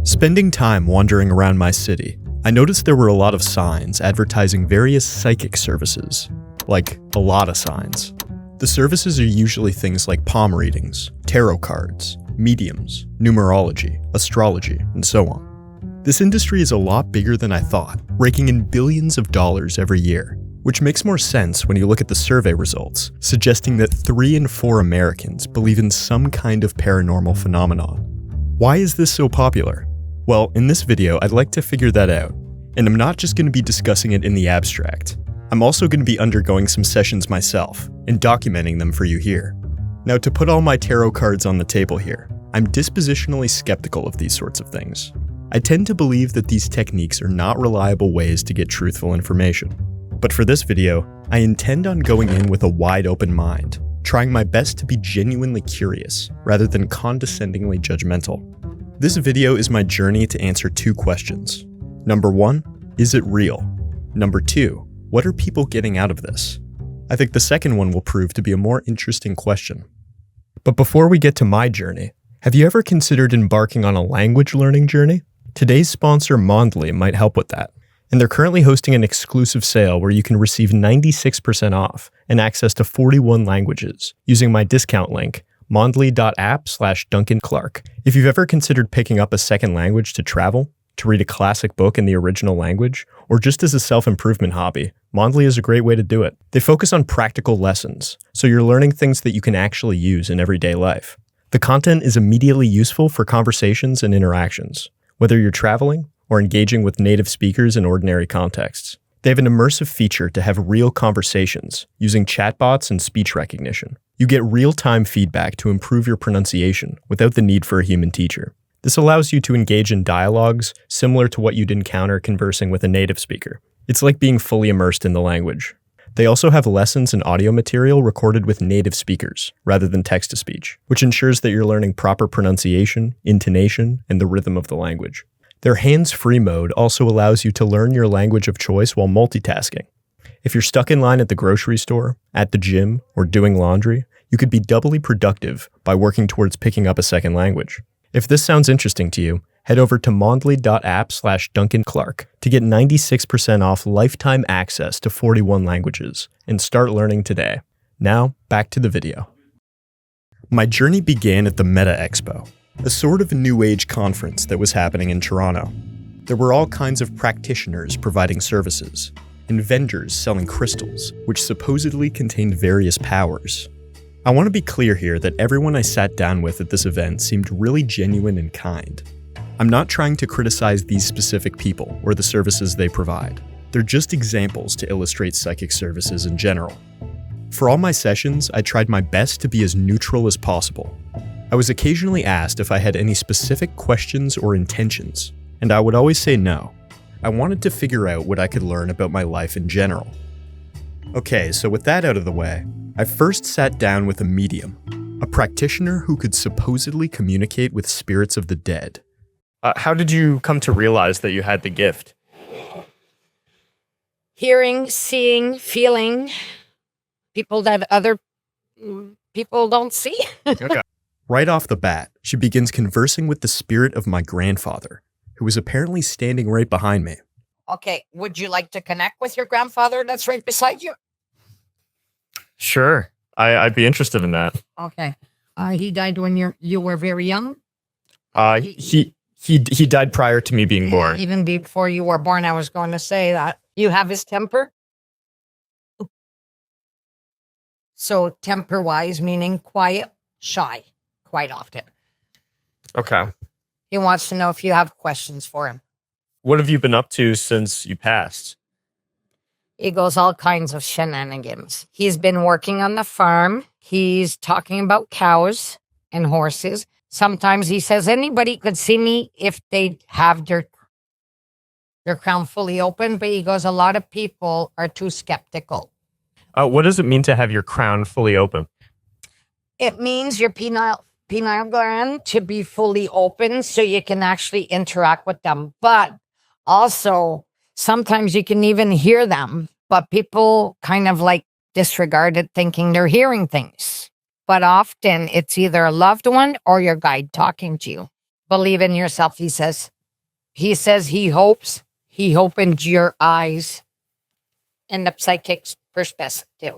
Spending time wandering around my city, I noticed there were a lot of signs advertising various psychic services. Like, a lot of signs. The services are usually things like palm readings, tarot cards, mediums, numerology, astrology, and so on. This industry is a lot bigger than I thought, raking in billions of dollars every year, which makes more sense when you look at the survey results, suggesting that 3 in 4 Americans believe in some kind of paranormal phenomenon. Why is this so popular? Well, in this video, I'd like to figure that out, and I'm not just going to be discussing it in the abstract. I'm also going to be undergoing some sessions myself, and documenting them for you here. Now, to put all my tarot cards on the table here, I'm dispositionally skeptical of these sorts of things. I tend to believe that these techniques are not reliable ways to get truthful information. But for this video, I intend on going in with a wide open mind, trying my best to be genuinely curious, rather than condescendingly judgmental. This video is my journey to answer 2 questions. Number 1, is it real? Number 2, what are people getting out of this? I think the second one will prove to be a more interesting question. But before we get to my journey, have you ever considered embarking on a language learning journey? Today's sponsor, Mondly, might help with that. And they're currently hosting an exclusive sale where you can receive 96% off and access to 41 languages using my discount link, mondly.app/Duncan Clark. If you've ever considered picking up a second language to travel, to read a classic book in the original language, or just as a self-improvement hobby, Mondly is a great way to do it. They focus on practical lessons, so you're learning things that you can actually use in everyday life. The content is immediately useful for conversations and interactions, whether you're traveling or engaging with native speakers in ordinary contexts. They have an immersive feature to have real conversations using chatbots and speech recognition. You get real-time feedback to improve your pronunciation without the need for a human teacher. This allows you to engage in dialogues similar to what you'd encounter conversing with a native speaker. It's like being fully immersed in the language. They also have lessons and audio material recorded with native speakers, rather than text-to-speech, which ensures that you're learning proper pronunciation, intonation, and the rhythm of the language. Their hands-free mode also allows you to learn your language of choice while multitasking. If you're stuck in line at the grocery store, at the gym, or doing laundry, you could be doubly productive by working towards picking up a second language. If this sounds interesting to you, head over to mondly.app/Duncan Clark to get 96% off lifetime access to 41 languages and start learning today. Now, back to the video. My journey began at the Meta Expo, a sort of new age conference that was happening in Toronto. There were all kinds of practitioners providing services, and vendors selling crystals, which supposedly contained various powers. I want to be clear here that everyone I sat down with at this event seemed really genuine and kind. I'm not trying to criticize these specific people or the services they provide. They're just examples to illustrate psychic services in general. For all my sessions, I tried my best to be as neutral as possible. I was occasionally asked if I had any specific questions or intentions, and I would always say no. I wanted to figure out what I could learn about my life in general. Okay, so with that out of the way, I first sat down with a medium, a practitioner who could supposedly communicate with spirits of the dead. How did you come to realize that you had the gift? Hearing, seeing, feeling people that other people don't see. Okay. Right off the bat, she begins conversing with the spirit of my grandfather, who was apparently standing right behind me. Okay, would you like to connect with your grandfather that's right beside you? Sure. I'd be interested in that. Okay. He died when you were very young? He died prior to me being born. Even before you were born, I was going to say that. You have his temper? So temper-wise, meaning quiet, shy, quite often. Okay. He wants to know if you have questions for him. What have you been up to since you passed? He goes all kinds of shenanigans. He's been working on the farm. He's talking about cows and horses. Sometimes he says anybody could see me if they have their crown fully open, but he goes, a lot of people are too skeptical. What does it mean to have your crown fully open? It means your pineal gland to be fully open so you can actually interact with them. But also, sometimes you can even hear them, but people kind of like disregard it, thinking they're hearing things. But often it's either a loved one or your guide talking to you. Believe in yourself, he says. He says he hopes he opened your eyes in the psychic's perspective.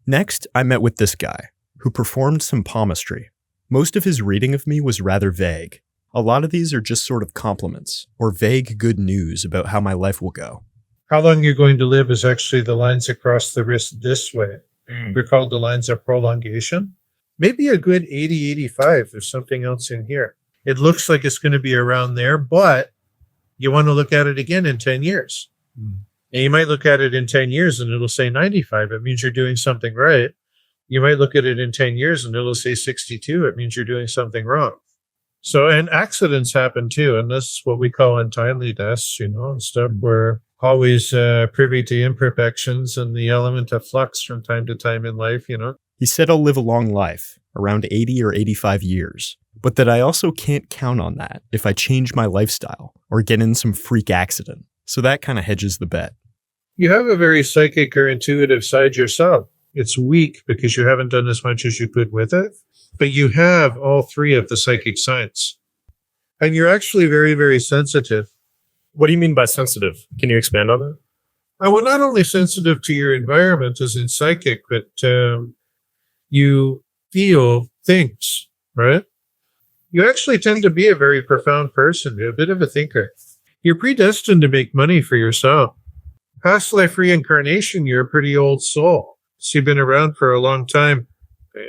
Next, I met with this guy, who performed some palmistry. Most of his reading of me was rather vague. A lot of these are just sort of compliments, or vague good news about how my life will go. How long you're going to live is actually the lines across the wrist this way. They're called the lines of prolongation. Maybe a good 80, 85. There's something else in here. It looks like it's going to be around there, but you want to look at it again in 10 years. And you might look at it in 10 years and it'll say 95. It means you're doing something right. You might look at it in 10 years and it'll say 62. It means you're doing something wrong. So, and accidents happen too. And this is what we call untimely deaths, and stuff. We're always privy to imperfections and the element of flux from time to time in life, He said I'll live a long life, around 80 or 85 years, but that I also can't count on that if I change my lifestyle or get in some freak accident. So that kind of hedges the bet. You have a very psychic or intuitive side yourself. It's weak because you haven't done as much as you could with it, but you have all three of the psychic signs. And you're actually very, very sensitive. What do you mean by sensitive? Can you expand on that? Well, not only sensitive to your environment as in psychic, but you feel things, right? You actually tend to be a very profound person, a bit of a thinker. You're predestined to make money for yourself. Past life reincarnation, you're a pretty old soul. So you've been around for a long time.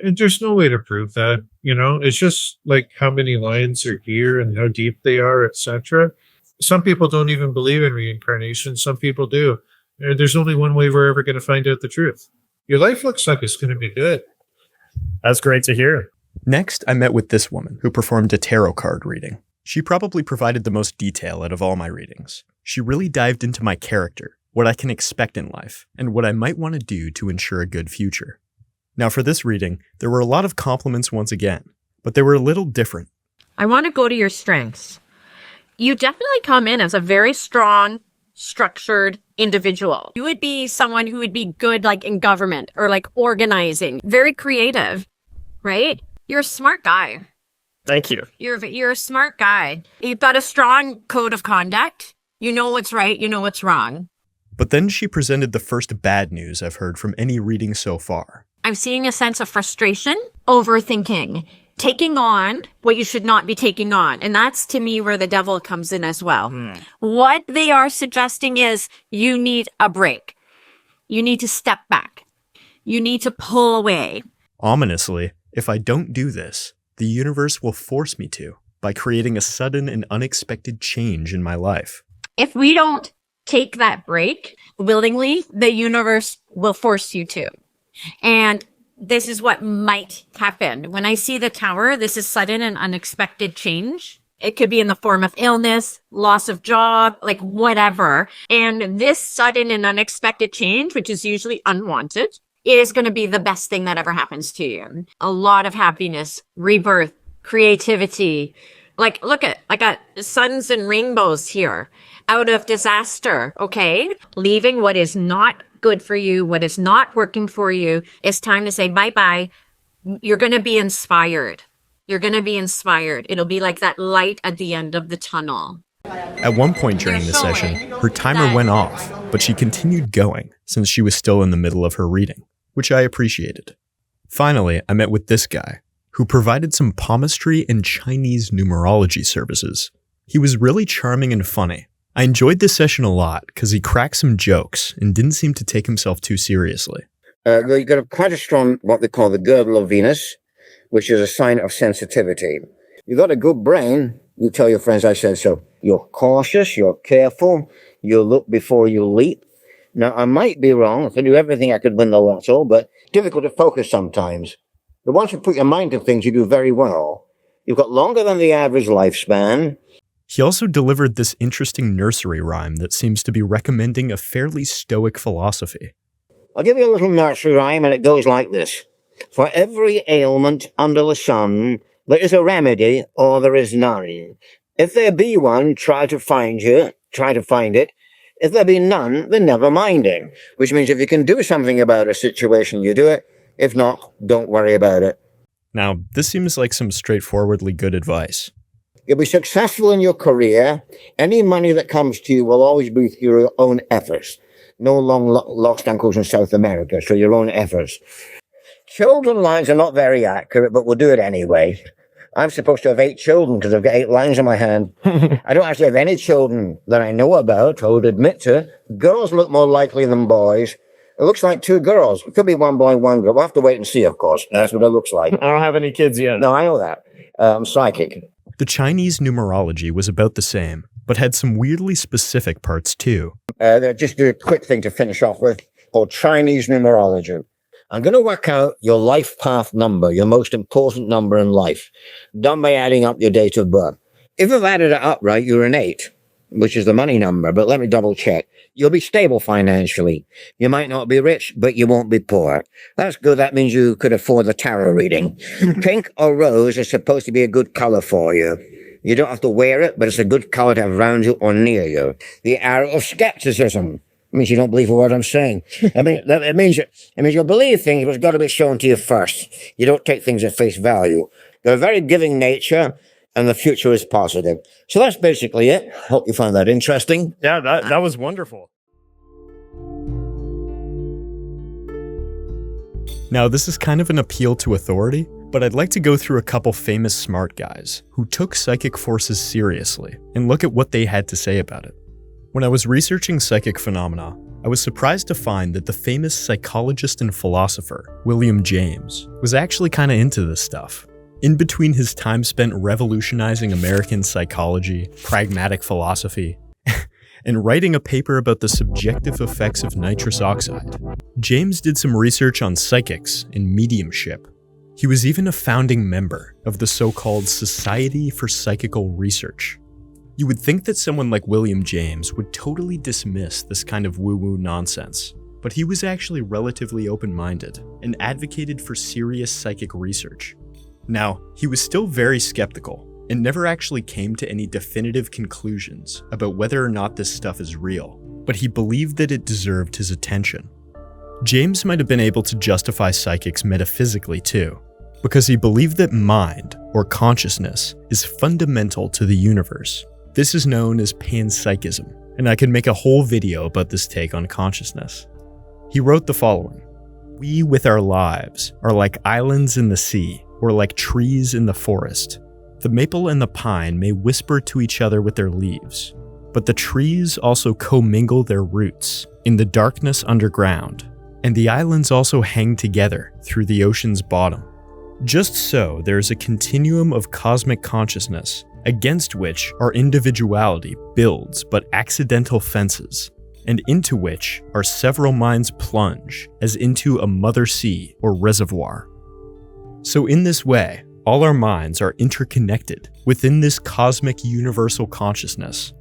And there's no way to prove that, It's just like how many lines are here and how deep they are, etc. Some people don't even believe in reincarnation. Some people do. And there's only one way we're ever going to find out the truth. Your life looks like it's going to be good. That's great to hear. Next, I met with this woman who performed a tarot card reading. She probably provided the most detail out of all my readings. She really dived into my character, what I can expect in life, and what I might want to do to ensure a good future. Now for this reading, there were a lot of compliments once again, but they were a little different. I want to go to your strengths. You definitely come in as a very strong, structured individual. You would be someone who would be good in government or organizing, very creative, right? You're a smart guy. Thank you. You're a smart guy. You've got a strong code of conduct. You know what's right, you know what's wrong. But then she presented the first bad news I've heard from any reading so far. I'm seeing a sense of frustration, overthinking, taking on what you should not be taking on. And that's, to me, where the devil comes in as well. What they are suggesting is you need a break. You need to step back. You need to pull away. Ominously, if I don't do this, the universe will force me to by creating a sudden and unexpected change in my life. If we don't take that break willingly, the universe will force you to. And this is what might happen. When I see the tower, this is sudden and unexpected change. It could be in the form of illness, loss of job, whatever. And this sudden and unexpected change, which is usually unwanted, is going to be the best thing that ever happens to you. A lot of happiness, rebirth, creativity. Look at, I got suns and rainbows here. Out of disaster, okay? Leaving what is not good for you, what is not working for you. It's time to say bye-bye. You're going to be inspired. You're going to be inspired. It'll be like that light at the end of the tunnel. At one point during the session, her timer went off, but she continued going since she was still in the middle of her reading, which I appreciated. Finally, I met with this guy, who provided some palmistry and Chinese numerology services. He was really charming and funny. I enjoyed this session a lot because he cracked some jokes and didn't seem to take himself too seriously. You've got quite a strong, what they call the girdle of Venus, which is a sign of sensitivity. You've got a good brain. You tell your friends I said so. You're cautious, you're careful, you look before you leap. Now, I might be wrong. I can do everything I could win the lotto, but difficult to focus sometimes. But once you put your mind to things, you do very well. You've got longer than the average lifespan. He also delivered this interesting nursery rhyme that seems to be recommending a fairly stoic philosophy. I'll give you a little nursery rhyme, and it goes like this. For every ailment under the sun, there is a remedy or there is none. If there be one, try to find it. If there be none, then never mind it. Which means if you can do something about a situation, you do it. If not, don't worry about it. Now, this seems like some straightforwardly good advice. You'll be successful in your career. Any money that comes to you will always be through your own efforts. No long lost uncles in South America, so your own efforts. Children lines are not very accurate, but we'll do it anyway. I'm supposed to have 8 children because I've got 8 lines in my hand. I don't actually have any children that I know about, I would admit to. Girls look more likely than boys. It looks like 2 girls. It could be 1 boy, 1 girl. We'll have to wait and see, of course. That's what it looks like. I don't have any kids yet. No, I know that. I'm psychic. The Chinese numerology was about the same, but had some weirdly specific parts too. Just do a quick thing to finish off with, called Chinese numerology. I'm going to work out your life path number, your most important number in life, done by adding up your date of birth. If I've added it up right, you're an 8, which is the money number, but let me double check. You'll be stable financially. You might not be rich, but you won't be poor. That's good. That means you could afford the tarot reading. Pink or rose is supposed to be a good color for you. You don't have to wear it, but it's a good color to have around you or near you. The arrow of skepticism. It means you don't believe a word I'm saying. It means you'll believe things, but it's got to be shown to you first. You don't take things at face value. You're a very giving nature, and the future is positive. So that's basically it. Hope you found that interesting. Yeah, that was wonderful. Now, this is kind of an appeal to authority, but I'd like to go through a couple famous smart guys who took psychic forces seriously and look at what they had to say about it. When I was researching psychic phenomena, I was surprised to find that the famous psychologist and philosopher, William James, was actually kinda into this stuff. In between his time spent revolutionizing American psychology, pragmatic philosophy, and writing a paper about the subjective effects of nitrous oxide, James did some research on psychics and mediumship. He was even a founding member of the so-called Society for Psychical Research. You would think that someone like William James would totally dismiss this kind of woo-woo nonsense, but he was actually relatively open-minded and advocated for serious psychic research. Now, he was still very skeptical and never actually came to any definitive conclusions about whether or not this stuff is real, but he believed that it deserved his attention. James might have been able to justify psychics metaphysically too, because he believed that mind, or consciousness, is fundamental to the universe. This is known as panpsychism, and I could make a whole video about this take on consciousness. He wrote the following: "We with our lives are like islands in the sea, or like trees in the forest. The maple and the pine may whisper to each other with their leaves, but the trees also commingle their roots in the darkness underground, and the islands also hang together through the ocean's bottom. Just so, there is a continuum of cosmic consciousness against which our individuality builds but accidental fences, and into which our several minds plunge as into a mother sea or reservoir. So in this way, all our minds are interconnected within this cosmic universal consciousness.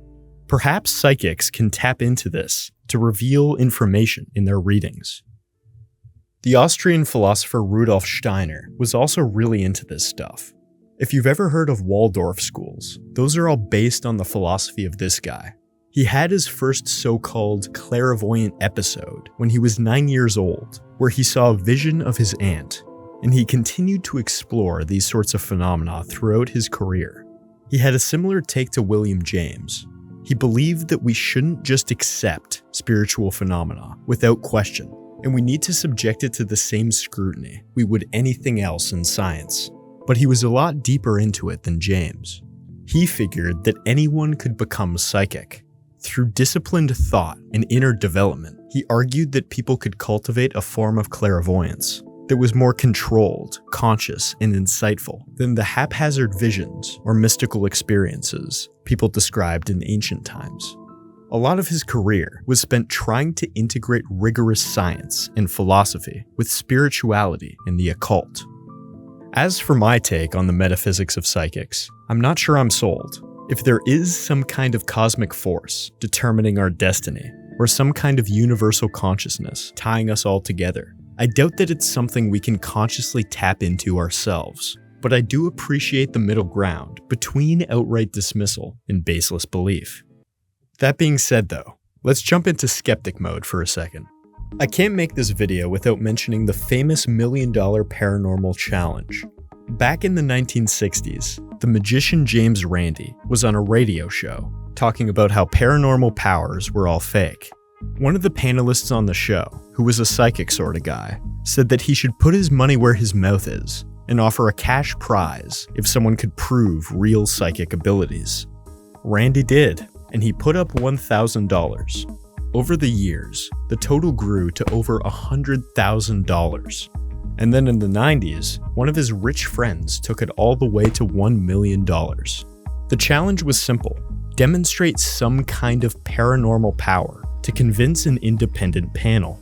Perhaps psychics can tap into this to reveal information in their readings." The Austrian philosopher Rudolf Steiner was also really into this stuff. If you've ever heard of Waldorf schools, those are all based on the philosophy of this guy. He had his first so-called clairvoyant episode when he was 9 years old, where he saw a vision of his aunt, and he continued to explore these sorts of phenomena throughout his career. He had a similar take to William James. He believed that we shouldn't just accept spiritual phenomena without question, and we need to subject it to the same scrutiny we would anything else in science. But he was a lot deeper into it than James. He figured that anyone could become psychic. Through disciplined thought and inner development, he argued that people could cultivate a form of clairvoyance that was more controlled, conscious, and insightful than the haphazard visions or mystical experiences people described in ancient times. A lot of his career was spent trying to integrate rigorous science and philosophy with spirituality and the occult. As for my take on the metaphysics of psychics, I'm not sure I'm sold. If there is some kind of cosmic force determining our destiny, or some kind of universal consciousness tying us all together, I doubt that it's something we can consciously tap into ourselves. But I do appreciate the middle ground between outright dismissal and baseless belief. That being said though, let's jump into skeptic mode for a second. I can't make this video without mentioning the famous $1 Million Paranormal Challenge. Back in the 1960s, the magician James Randi was on a radio show talking about how paranormal powers were all fake. One of the panelists on the show, who was a psychic sort of guy, said that he should put his money where his mouth is and offer a cash prize if someone could prove real psychic abilities. Randi did, and he put up $1,000. Over the years, the total grew to over $100,000. And then in the 90s, one of his rich friends took it all the way to $1 million. The challenge was simple: demonstrate some kind of paranormal power to convince an independent panel.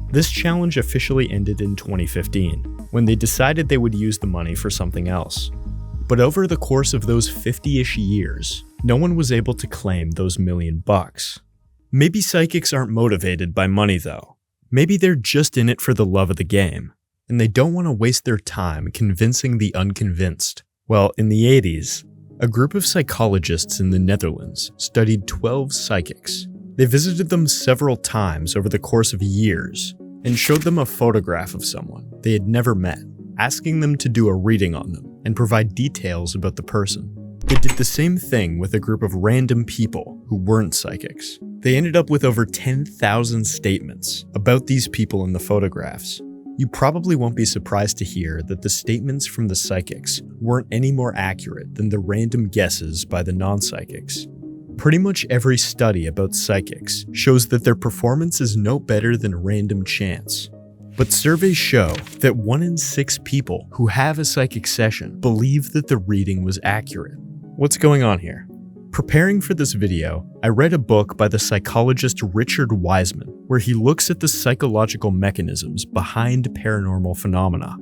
This challenge officially ended in 2015, when they decided they would use the money for something else. But over the course of those 50-ish years, no one was able to claim those $1 million. Maybe psychics aren't motivated by money though. Maybe they're just in it for the love of the game, and they don't want to waste their time convincing the unconvinced. Well, in the 80s, a group of psychologists in the Netherlands studied 12 psychics. They visited them several times over the course of years and showed them a photograph of someone they had never met, asking them to do a reading on them and provide details about the person. They did the same thing with a group of random people who weren't psychics. They ended up with over 10,000 statements about these people in the photographs. You probably won't be surprised to hear that the statements from the psychics weren't any more accurate than the random guesses by the non-psychics. Pretty much every study about psychics shows that their performance is no better than random chance. But surveys show that 1 in 6 people who have a psychic session believe that the reading was accurate. What's going on here? Preparing for this video, I read a book by the psychologist Richard Wiseman, where he looks at the psychological mechanisms behind paranormal phenomena.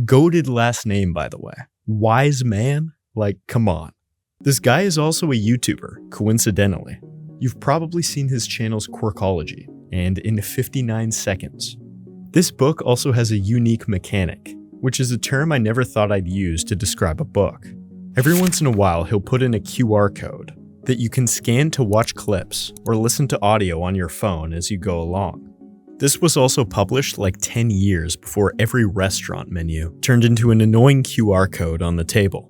Goated last name, by the way. Wise man? Like, come on. This guy is also a YouTuber, coincidentally. You've probably seen his channel's Quirkology, and in 59 seconds. This book also has a unique mechanic, which is a term I never thought I'd use to describe a book. Every once in a while, he'll put in a QR code that you can scan to watch clips or listen to audio on your phone as you go along. This was also published like 10 years before every restaurant menu turned into an annoying QR code on the table.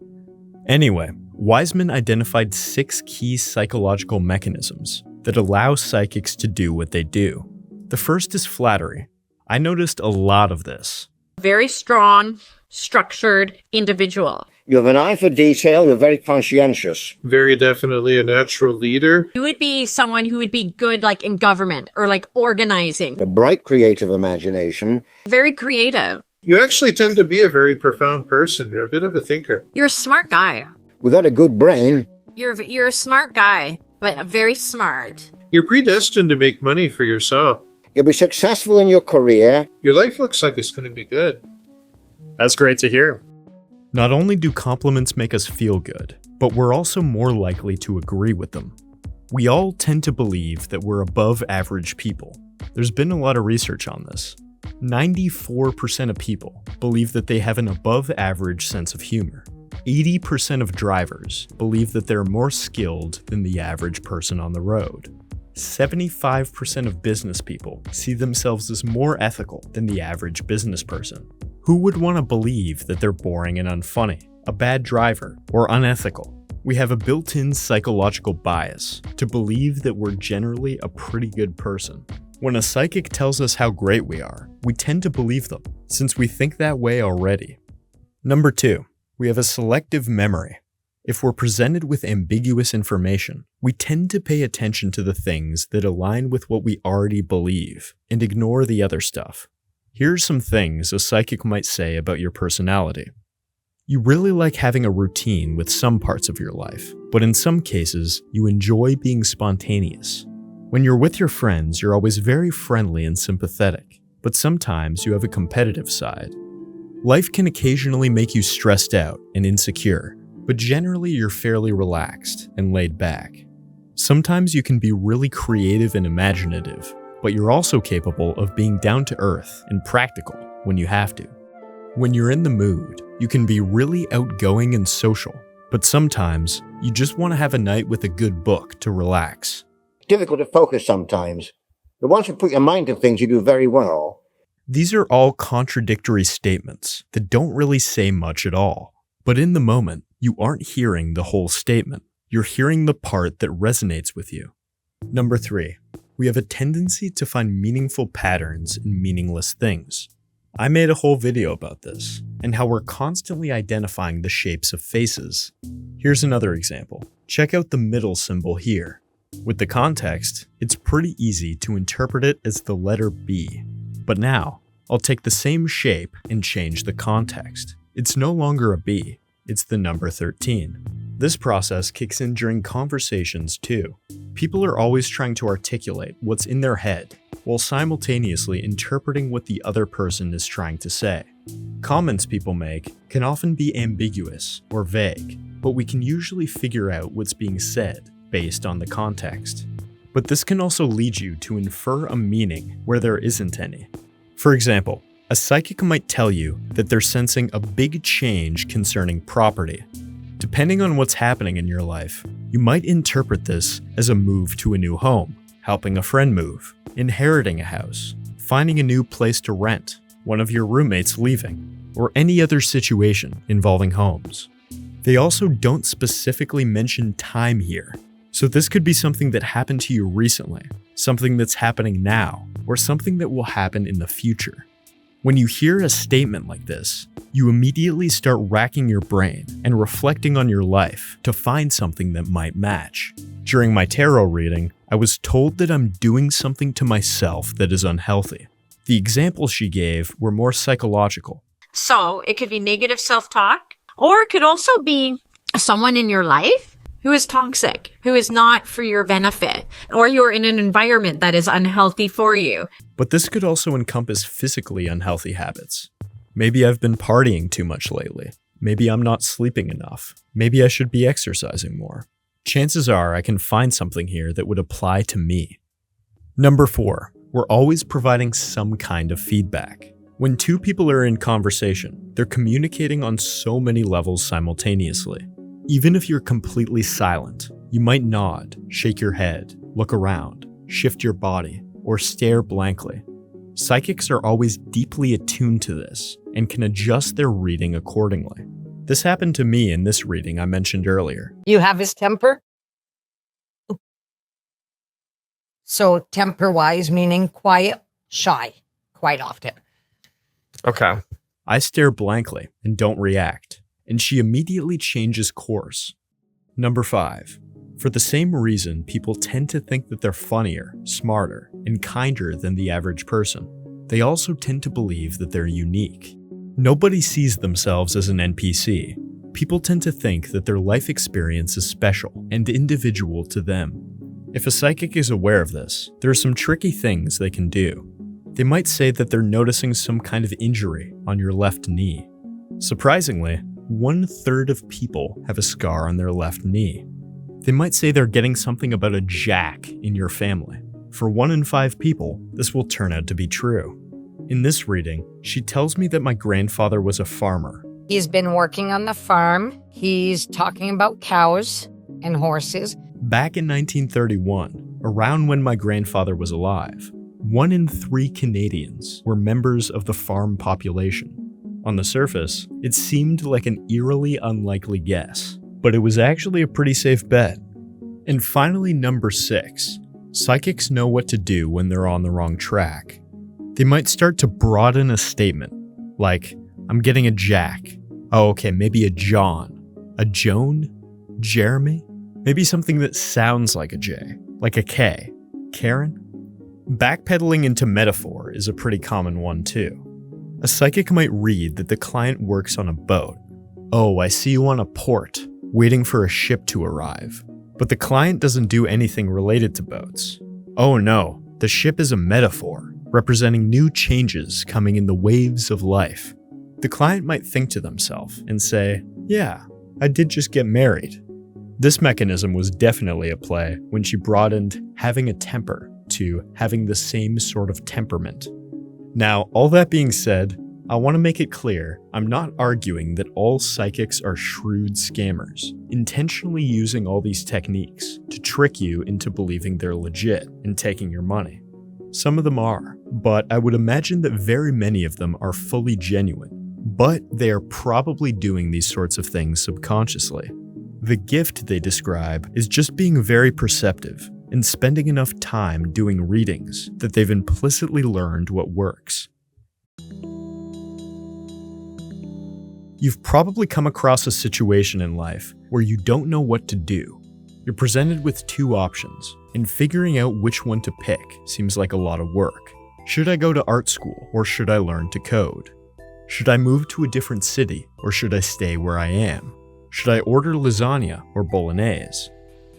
Anyway, Wiseman identified 6 key psychological mechanisms that allow psychics to do what they do. The first is flattery. I noticed a lot of this. Very strong, structured individual. You have an eye for detail. You're very conscientious. Very definitely a natural leader. You would be someone who would be good like in government or like organizing. A bright creative imagination. Very creative. You actually tend to be a very profound person. You're a bit of a thinker. You're a smart guy. Without a good brain. You're a smart guy, but very smart. You're predestined to make money for yourself. You'll be successful in your career. Your life looks like it's going to be good. That's great to hear. Not only do compliments make us feel good, but we're also more likely to agree with them. We all tend to believe that we're above average people. There's been a lot of research on this. 94% of people believe that they have an above average sense of humor. 80% of drivers believe that they're more skilled than the average person on the road. 75% of business people see themselves as more ethical than the average business person. Who would want to believe that they're boring and unfunny, a bad driver, or unethical? We have a built-in psychological bias to believe that we're generally a pretty good person. When a psychic tells us how great we are, we tend to believe them, since we think that way already. Number 2, we have a selective memory. If we're presented with ambiguous information, we tend to pay attention to the things that align with what we already believe and ignore the other stuff. Here's some things a psychic might say about your personality. You really like having a routine with some parts of your life, but in some cases, you enjoy being spontaneous. When you're with your friends, you're always very friendly and sympathetic, but sometimes you have a competitive side. Life can occasionally make you stressed out and insecure, but generally you're fairly relaxed and laid back. Sometimes you can be really creative and imaginative, but you're also capable of being down to earth and practical when you have to. When you're in the mood, you can be really outgoing and social, but sometimes you just want to have a night with a good book to relax. Difficult to focus sometimes. But once you put your mind to things, you do very well. These are all contradictory statements that don't really say much at all. But in the moment, you aren't hearing the whole statement. You're hearing the part that resonates with you. Number 3, we have a tendency to find meaningful patterns in meaningless things. I made a whole video about this, and how we're constantly identifying the shapes of faces. Here's another example. Check out the middle symbol here. With the context, it's pretty easy to interpret it as the letter B. But now, I'll take the same shape and change the context. It's no longer a B, it's the number 13. This process kicks in during conversations too. People are always trying to articulate what's in their head, while simultaneously interpreting what the other person is trying to say. Comments people make can often be ambiguous or vague, but we can usually figure out what's being said based on the context. But this can also lead you to infer a meaning where there isn't any. For example, a psychic might tell you that they're sensing a big change concerning property. Depending on what's happening in your life, you might interpret this as a move to a new home, helping a friend move, inheriting a house, finding a new place to rent, one of your roommates leaving, or any other situation involving homes. They also don't specifically mention time here, so this could be something that happened to you recently, something that's happening now, or something that will happen in the future. When you hear a statement like this, you immediately start racking your brain and reflecting on your life to find something that might match. During my tarot reading, I was told that I'm doing something to myself that is unhealthy. The examples she gave were more psychological. So it could be negative self-talk, or it could also be someone in your life who is toxic, who is not for your benefit, or you're in an environment that is unhealthy for you. But this could also encompass physically unhealthy habits. Maybe I've been partying too much lately. Maybe I'm not sleeping enough. Maybe I should be exercising more. Chances are I can find something here that would apply to me. Number 4, we're always providing some kind of feedback. When two people are in conversation, they're communicating on so many levels simultaneously. Even if you're completely silent, you might nod, shake your head, look around, shift your body, or stare blankly. Psychics are always deeply attuned to this and can adjust their reading accordingly. This happened to me in this reading I mentioned earlier. You have his temper? So temper-wise, meaning quiet, shy, quite often. Okay. I stare blankly and don't react, and she immediately changes course. Number 5. For the same reason, people tend to think that they're funnier, smarter, and kinder than the average person. They also tend to believe that they're unique. Nobody sees themselves as an NPC. People tend to think that their life experience is special and individual to them. If a psychic is aware of this, there are some tricky things they can do. They might say that they're noticing some kind of injury on your left knee. Surprisingly, 1/3 of people have a scar on their left knee. They might say they're getting something about a jack in your family. For 1 in 5 people, this will turn out to be true. In this reading, she tells me that my grandfather was a farmer. He's been working on the farm. He's talking about cows and horses. Back in 1931, around when my grandfather was alive, 1 in 3 Canadians were members of the farm population. On the surface, it seemed like an eerily unlikely guess, but it was actually a pretty safe bet. And finally, number 6. Psychics know what to do when they're on the wrong track. They might start to broaden a statement, like, I'm getting a Jack. Oh, okay, maybe a John. A Joan? Jeremy? Maybe something that sounds like a J, like a K. Karen? Backpedaling into metaphor is a pretty common one too. A psychic might read that the client works on a boat. Oh, I see you on a port, waiting for a ship to arrive. But the client doesn't do anything related to boats. Oh no, the ship is a metaphor, representing new changes coming in the waves of life. The client might think to themselves and say, yeah, I did just get married. This mechanism was definitely at play when she broadened having a temper to having the same sort of temperament. Now, all that being said, I want to make it clear, I'm not arguing that all psychics are shrewd scammers, intentionally using all these techniques to trick you into believing they're legit and taking your money. Some of them are, but I would imagine that very many of them are fully genuine. But they are probably doing these sorts of things subconsciously. The gift they describe is just being very perceptive and spending enough time doing readings that they've implicitly learned what works. You've probably come across a situation in life where you don't know what to do. You're presented with two options, and figuring out which one to pick seems like a lot of work. Should I go to art school, or should I learn to code? Should I move to a different city, or should I stay where I am? Should I order lasagna or bolognese?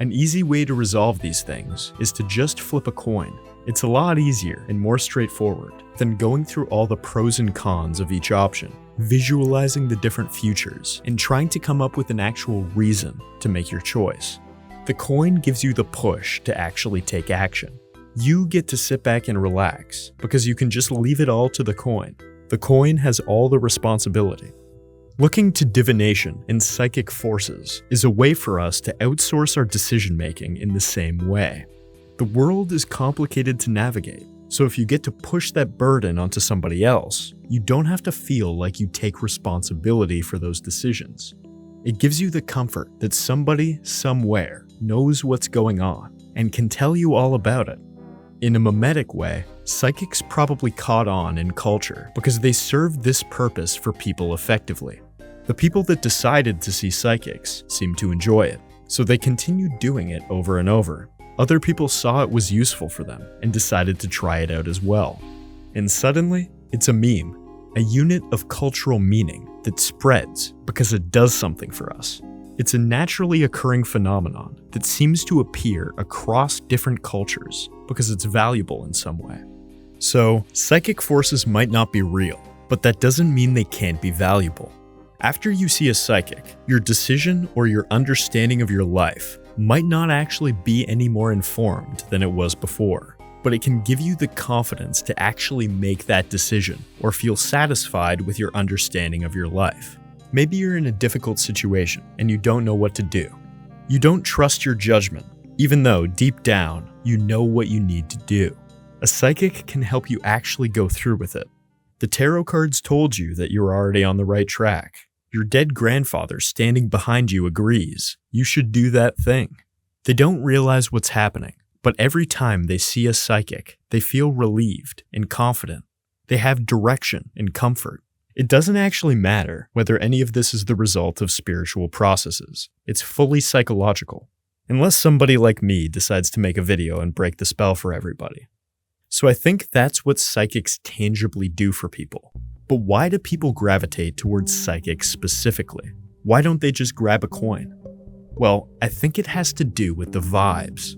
An easy way to resolve these things is to just flip a coin. It's a lot easier and more straightforward than going through all the pros and cons of each option, visualizing the different futures, and trying to come up with an actual reason to make your choice. The coin gives you the push to actually take action. You get to sit back and relax because you can just leave it all to the coin. The coin has all the responsibility. Looking to divination and psychic forces is a way for us to outsource our decision-making in the same way. The world is complicated to navigate, so if you get to push that burden onto somebody else, you don't have to feel like you take responsibility for those decisions. It gives you the comfort that somebody, somewhere, knows what's going on and can tell you all about it. In a mimetic way, psychics probably caught on in culture because they served this purpose for people effectively. The people that decided to see psychics seemed to enjoy it, so they continued doing it over and over. Other people saw it was useful for them and decided to try it out as well. And suddenly, it's a meme, a unit of cultural meaning that spreads because it does something for us. It's a naturally occurring phenomenon that seems to appear across different cultures because it's valuable in some way. So, psychic forces might not be real, but that doesn't mean they can't be valuable. After you see a psychic, your decision or your understanding of your life might not actually be any more informed than it was before, but it can give you the confidence to actually make that decision or feel satisfied with your understanding of your life. Maybe you're in a difficult situation and you don't know what to do. You don't trust your judgment, even though deep down you know what you need to do. A psychic can help you actually go through with it. The tarot cards told you that you're already on the right track. Your dead grandfather standing behind you agrees. You should do that thing. They don't realize what's happening, but every time they see a psychic, they feel relieved and confident. They have direction and comfort. It doesn't actually matter whether any of this is the result of spiritual processes. It's fully psychological. Unless somebody like me decides to make a video and break the spell for everybody. So I think that's what psychics tangibly do for people. But why do people gravitate towards psychics specifically? Why don't they just grab a coin? Well, I think it has to do with the vibes.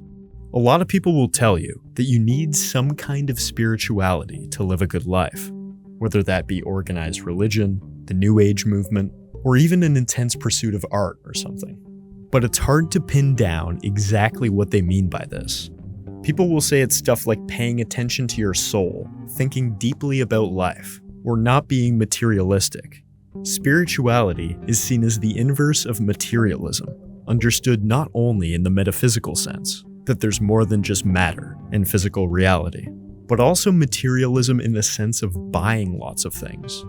A lot of people will tell you that you need some kind of spirituality to live a good life, whether that be organized religion, the New Age movement, or even an intense pursuit of art or something. But it's hard to pin down exactly what they mean by this. People will say it's stuff like paying attention to your soul, thinking deeply about life, or not being materialistic. Spirituality is seen as the inverse of materialism, understood not only in the metaphysical sense, that there's more than just matter and physical reality, but also materialism in the sense of buying lots of things.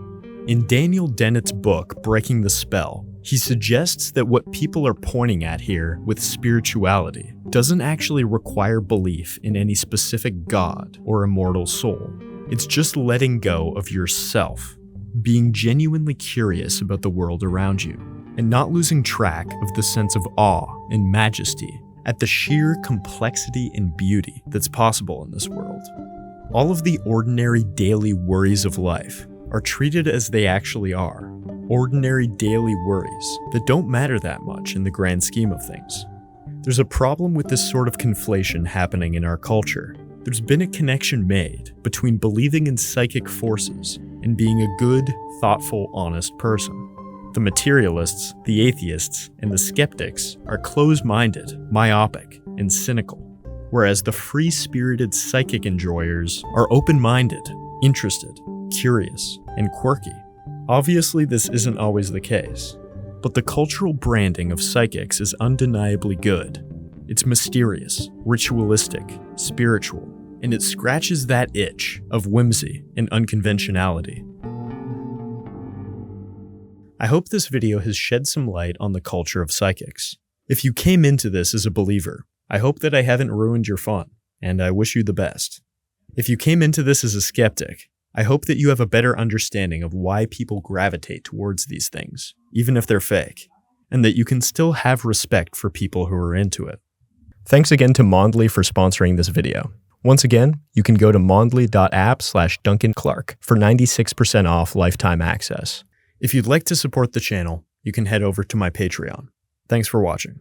In Daniel Dennett's book, Breaking the Spell, he suggests that what people are pointing at here with spirituality doesn't actually require belief in any specific god or immortal soul. It's just letting go of yourself, being genuinely curious about the world around you, and not losing track of the sense of awe and majesty at the sheer complexity and beauty that's possible in this world. All of the ordinary daily worries of life are treated as they actually are, ordinary daily worries that don't matter that much in the grand scheme of things. There's a problem with this sort of conflation happening in our culture. There's been a connection made between believing in psychic forces and being a good, thoughtful, honest person. The materialists, the atheists, and the skeptics are close-minded, myopic, and cynical, whereas the free-spirited psychic enjoyers are open-minded, interested, curious, and quirky. Obviously, this isn't always the case, but the cultural branding of psychics is undeniably good. It's mysterious, ritualistic, spiritual, and it scratches that itch of whimsy and unconventionality. I hope this video has shed some light on the culture of psychics. If you came into this as a believer, I hope that I haven't ruined your fun, and I wish you the best. If you came into this as a skeptic, I hope that you have a better understanding of why people gravitate towards these things, even if they're fake, and that you can still have respect for people who are into it. Thanks again to Mondly for sponsoring this video. Once again, you can go to mondly.app/Duncan Clark for 96% off lifetime access. If you'd like to support the channel, you can head over to my Patreon. Thanks for watching.